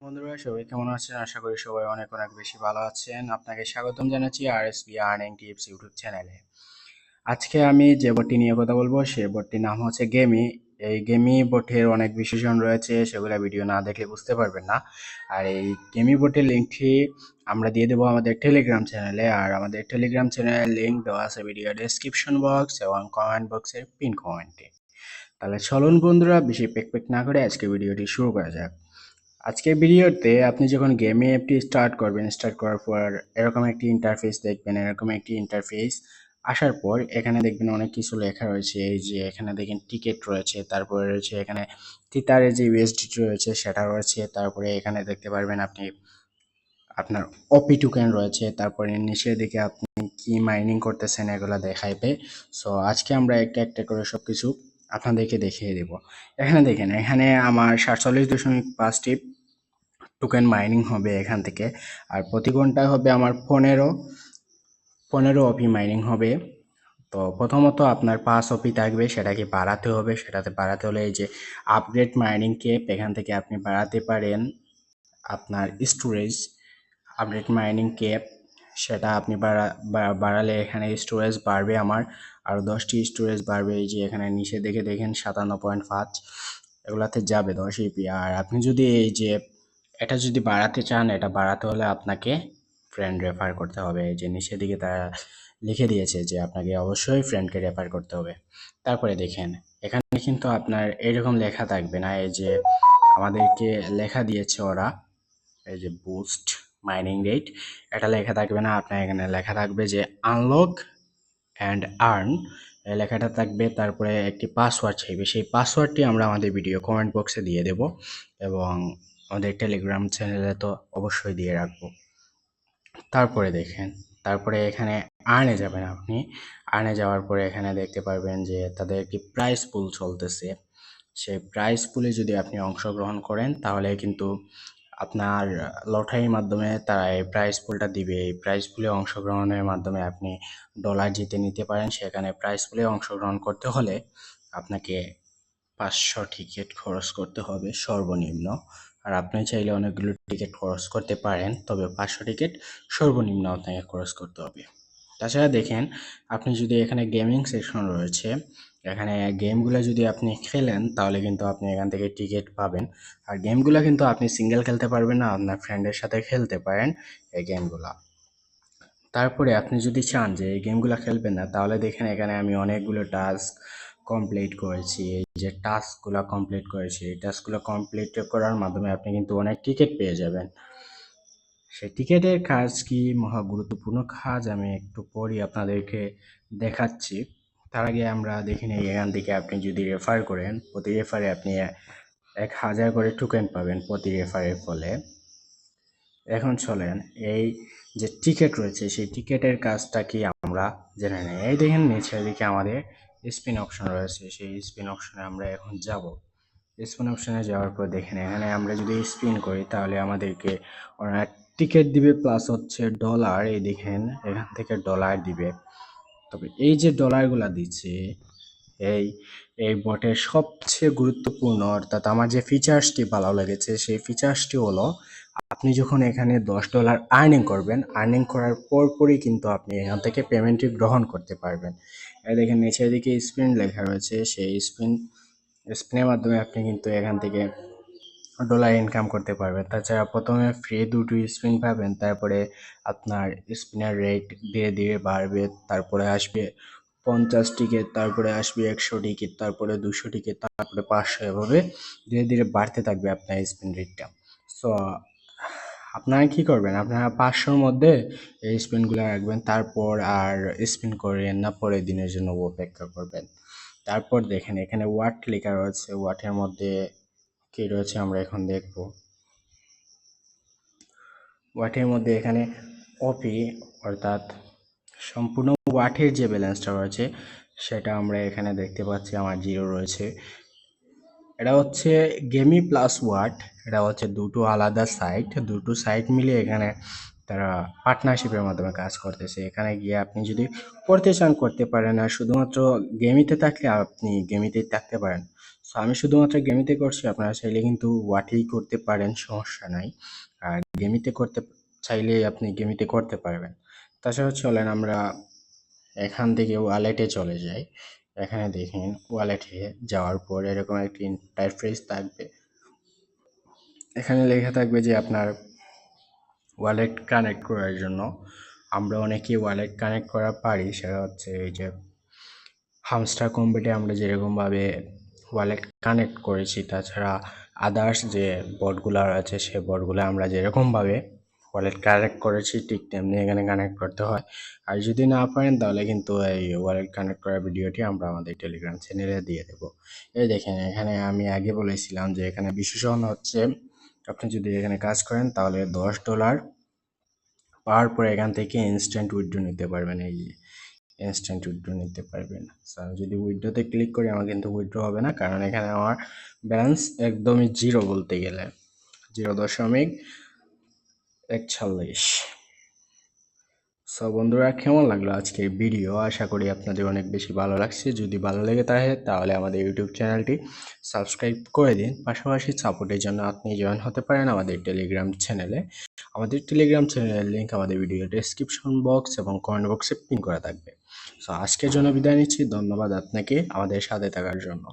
বন্ধুরা সবাই কেমন আছেন? আশা করি সবাই অনেক অনেক বেশি ভালো আছেন। আপনাকে স্বাগতম জানাচ্ছি আরএসবি আর্নিং টিপস ইউটিউব চ্যানেলে। আজকে আমি যে বটটি নিয়ে কথা বলবো সে বটটির নাম হচ্ছে গেমি। এই গেমি বটের অনেক বিশেষণ রয়েছে, সেগুলো ভিডিও না দেখলে বুঝতে পারবেন না। আর এই গেমি বটের লিঙ্কটি আমরা দিয়ে দেবো আমাদের টেলিগ্রাম চ্যানেলে, আর আমাদের টেলিগ্রাম চ্যানেলের লিঙ্ক দেওয়া আছে ভিডিও ডেসক্রিপশন বক্স এবং কমেন্ট বক্সের পিন কমেন্টে। তাহলে চলুন বন্ধুরা, বেশি পেক না করে আজকে ভিডিওটি শুরু করা যাক। আজকের ভিডিওতে আপনি যখন গেমিং অ্যাপটি স্টার্ট করবেন, স্টার্ট করার পর এরকম একটি ইন্টারফেস দেখবেন। এরকম একটি ইন্টারফেস আসার পর এখানে দেখবেন অনেক কিছু লেখা রয়েছে। এই যে এখানে দেখেন টিকিট রয়েছে, তারপরে রয়েছে এখানে তিতারের যে ইউএসডিটি রয়েছে সেটা রয়েছে, তারপরে এখানে দেখতে পারবেন আপনি আপনার ওপি টোকেন রয়েছে, তারপরে নিচের দিকে আপনি কি মাইনিং করতেছেন এগুলো দেখাইবে। সো আজকে আমরা একটা একটা করে সব কিছু আপনাদেরকে দেখিয়ে দেব। এখানে দেখেন, এখানে আমার 47.5টি টোকেন মাইনিং হবে এখান থেকে। আর প্রতি ঘন্টায় হবে আমার পনেরো অপি মাইনিং হবে। তো প্রথমত আপনার 5 অপি থাকবে, সেটাকে বাড়াতে হবে। সেটাতে বাড়াতে হলে এই যে আপগ্রেড মাইনিং কেপ, এখান থেকে আপনি বাড়াতে পারেন আপনার স্টোরেজ। আপডেট মাইনিং কেপ সেটা আপনি বাড়ালে এখানে স্টোরেজ বাড়বে আমার, আরও 10টি স্টোরেজ বাড়বে। এই যে এখানে নিচে দেখে দেখেন 57.5 এগুলাতে যাবে 10 ইপি। আর আপনি যদি এই যে এটা যদি বাড়াতে চান, এটা বাড়াতে হলে আপনাকে ফ্রেন্ড রেফার করতে হবে। এই যে নিচের দিকে তারা লিখে দিয়েছে যে আপনাকে অবশ্যই ফ্রেন্ডকে রেফার করতে হবে। তারপরে দেখেন এখানে কিন্তু আপনার এরকম লেখা থাকবে না। এই যে আমাদেরকে লেখা দিয়েছে ওরা, এই যে বুস্ট মাইনিং রেট, এটা লেখা থাকবে না। আপনার এখানে লেখা থাকবে যে আনলক অ্যান্ড আর্ন, এই লেখাটা থাকবে। তারপরে একটি পাসওয়ার্ড চাইবে, সেই পাসওয়ার্ডটি আমরা আমাদের ভিডিও কমেন্ট বক্সে দিয়ে দেব এবং আমাদের টেলিগ্রাম চ্যানেলে তো অবশ্যই দিয়ে রাখবো। তারপরে দেখেন, তারপরে এখানে আর্নে যাবেন আপনি। আর্নে যাওয়ার পরে এখানে দেখতে পারবেন যে তাদের একটি প্রাইস পুল চলতেছে। সেই প্রাইস পুলে যদি আপনি অংশগ্রহণ করেন তাহলে কিন্তু আপনার লটারির মাধ্যমে তারা এই প্রাইজ পুলটা দিবে। এই প্রাইজ পুলে অংশগ্রহণের মাধ্যমে আপনি ডলার জিতে নিতে পারেন। সেখানে প্রাইজ পুলে অংশগ্রহণ করতে হলে আপনাকে 500 টিকিট খরচ করতে হবে সর্বনিম্ন। আর আপনি চাইলে অনেকগুলো টিকিট খরচ করতে পারেন, তবে 500 টিকিট সর্বনিম্ন আপনাকে খরচ করতে হবে। তাছাড়া দেখেন, আপনি যদি এখানে গেমিং সেকশন রয়েছে, এখানে গেমগুলো যদি আপনি খেলেন তাহলে কিন্তু আপনি এখান থেকে টিকিট পাবেন। আর গেমগুলো কিন্তু আপনি সিঙ্গেল খেলতে পারবেন না, আপনার ফ্রেন্ডের সাথে খেলতে পারেন এই গেমগুলো। তারপরে আপনি যদি চান যে এই গেমগুলো খেলবেন না, তাহলে দেখেন এখানে আমি অনেকগুলো টাস্ক কমপ্লিট করেছি। এই যে টাস্কগুলো কমপ্লিট করেছি, এই টাস্কগুলো কমপ্লিট করার মাধ্যমে আপনি কিন্তু অনেক টিকিট পেয়ে যাবেন। সেই টিকিটের কাজ কি, মহা গুরুত্বপূর্ণ কাজ, আমি একটু পরই আপনাদেরকে দেখাচ্ছি। তার আগে আমরা দেখে নিই এখান থেকে আপনি যদি রেফার করেন, প্রতি রেফারে আপনি 1000 করে টোকেন পাবেন প্রতি রেফারের ফলে। এখন চলেন এই যে টিকিট রয়েছে সেই টিকিটের কাজটা কি আমরা জেনে নিই। এই দেখেন নিচের দিকে আমাদের স্পিন অপশন রয়েছে, সেই স্পিন অপশনে আমরা এখন যাব। স্পিন অপশনে যাওয়ার পর দেখেন এখানে আমরা যদি স্পিন করি তাহলে আমাদেরকে ওরা টিকিট দিবে, প্লাস হচ্ছে ডলার। এই দেখেন এখান থেকে ডলার দিবে। তবে এই যে ডলারগুলা দিচ্ছে, এই এই বটের সবচেয়ে গুরুত্বপূর্ণ, অর্থাৎ আমার যে ফিচার্সটি ভালো লেগেছে সেই ফিচার্সটি হলো আপনি যখন এখানে $10 আর্নিং করবেন, আর্নিং করার পরপরই কিন্তু আপনি এখান থেকে পেমেন্টটি গ্রহণ করতে পারবেন। এই দেখেন নিচের দিকে স্পিন লেখা রয়েছে, সেই স্পিনের মাধ্যমে আপনি কিন্তু এখান থেকে ডলার ইনকাম করতে পারবেন। তাছাড়া প্রথমে ফ্রি 2টি স্পিন পাবেন, তারপরে আপনার স্পিনের রেট ধীরে ধীরে বাড়বে। তারপরে আসবে 50 টিকিট, তারপরে আসবে 100 টিকিট, তারপরে 200 টিকিট, তারপরে 500, এভাবে ধীরে ধীরে বাড়তে থাকবে আপনার স্পিন রেটটা। সো আপনারা কি করবেন, আপনারা 500-র মধ্যে এই স্পিনগুলো রাখবেন, তারপর আর স্পিন করেন না, পরের দিনের জন্য অপেক্ষা করবেন। তারপর দেখেন এখানে ওয়াট লেখা রয়েছে, ওয়াটের মধ্যে কি রয়েছে আমরা এখন দেখব। ওয়াটের মধ্যে এখানে ওপি, অর্থাৎ সম্পূর্ণ ওয়াটের যে ব্যালেন্সটা রয়েছে সেটা আমরা এখানে দেখতে পাচ্ছি আমার 0 রয়েছে। এটা হচ্ছে গেমি প্লাস ওয়াট, এটা হচ্ছে দুটো আলাদা সাইট, দুটো সাইট মিলে এখানে তারা পার্টনারশিপের মাধ্যমে কাজ করতেছে। এখানে গিয়ে আপনি যদি করতে চান করতে পারেন, আর শুধুমাত্র গেমিতে থাকলে আপনি গেমিতেই থাকতে পারেন। সো আমি শুধুমাত্র গেমিতে করছি, আপনারা চাইলে কিন্তু ওয়াটেই করতে পারেন, সমস্যা নাই। আর গেমিতে করতে চাইলে আপনি গেমিতে করতে পারবেন। তাছাড়া চলেন আমরা এখান থেকে ওয়ালেটে চলে যাই। এখানে দেখেন ওয়ালেটে যাওয়ার পর এরকম একটি ইন্টারফেস থাকবে। এখানে লেখা থাকবে যে আপনার ওয়ালেট কানেক্ট করার জন্য। আমরা অনেকেই ওয়ালেট কানেক্ট করা পারি, সেটা হচ্ছে এই যে হামস্টার কম্বেটে আমরা যেরকমভাবে ওয়ালেট কানেক্ট করেছি, তাছাড়া আদার্স যে বটগুলো আছে সে বটগুলো আমরা যেরকমভাবে ওয়ালেট কানেক্ট করেছি ঠিক তেমনি এখানে কানেক্ট করতে হয়। আর যদি না পারেন তাহলে কিন্তু এই ওয়ালেট কানেক্ট করার ভিডিওটি আমরা আমাদের টেলিগ্রাম চ্যানেলে দিয়ে দেবো। এই দেখেন এখানে আমি আগে বলেছিলাম যে এখানে বিশেষণ হচ্ছে আপনি যদি এখানে কাজ করেন তাহলে $10 পাওয়ার পর এখান থেকে ইনস্ট্যান্ট উইথড্র নিতে পারবেন। এই যে ইনস্ট্যান্ট উইথড্র নিতে পারবেন। সো আমি যদি উইথড্রতে ক্লিক করি আমার কিন্তু উইথড্র হবে না, কারণ এখানে আমার ব্যালেন্স একদমই জিরো বলতে গেলে 0.41। সো বন্ধুরা, কেমন লাগলো আজকের ভিডিও? আশা করি আপনাদের অনেক বেশি ভালো লাগছে। যদি ভালো লেগে থাকে তাহলে আমাদের ইউটিউব চ্যানেলটি সাবস্ক্রাইব করে দিন। পাশাপাশি সাপোর্টের জন্য আপনি জয়েন হতে পারেন আমাদের টেলিগ্রাম চ্যানেলে। আমাদের টেলিগ্রাম চ্যানেলের লিঙ্ক আমাদের ভিডিও ডেসক্রিপশন বক্স এবং কমেন্ট বক্সে পিন করা থাকবে। সো আজকের জন্য বিদায় নিচ্ছি। ধন্যবাদ আপনাকে আমাদের সাথে থাকার জন্য।